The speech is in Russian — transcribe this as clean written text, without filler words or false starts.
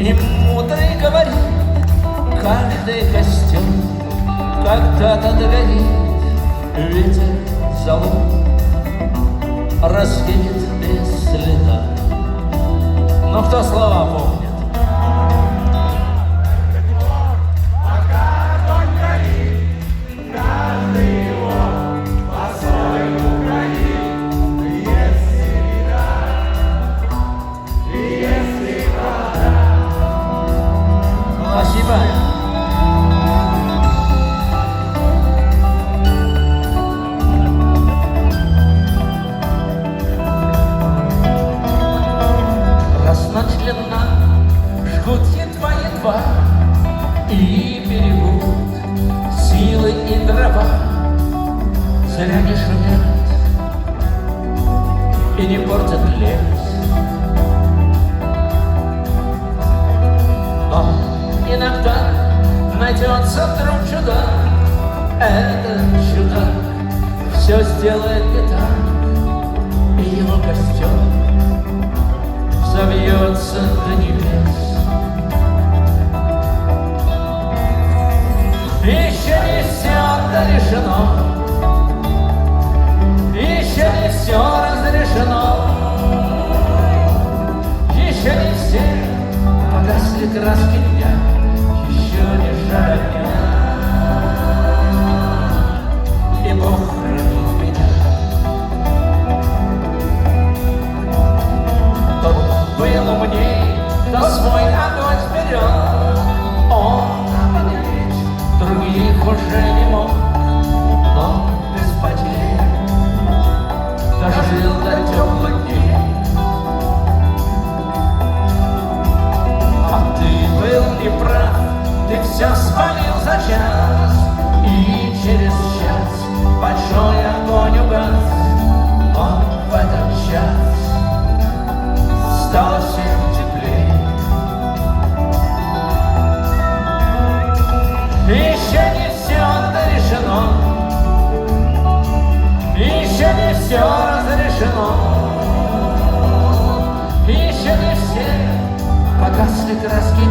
И мудрый говорит, каждый костер когда-то догорит. Ветер залу развеет без следа. Но кто слова помнит? Жгут едва-едва и берегут силы и дрова. Зря не шумят и не портят лес. Но иногда найдется вдруг чудак. Этот чудак все сделает не так, и его костер завьется до небес. Еще не все решено, еще не все разрешено, еще не все погасли краски дня, еще не жаль меня, и Бог хранит меня. Тот был умней, кто свой огонь вперед, он других уже не мог, но без потерь дожил до теплых дней. А ты был неправ, ты все спалил за час, и через час большой огонь угас. Но в этот час стало всем теплее. Еще не все решено, еще не все разрешено, еще не все погасли краски.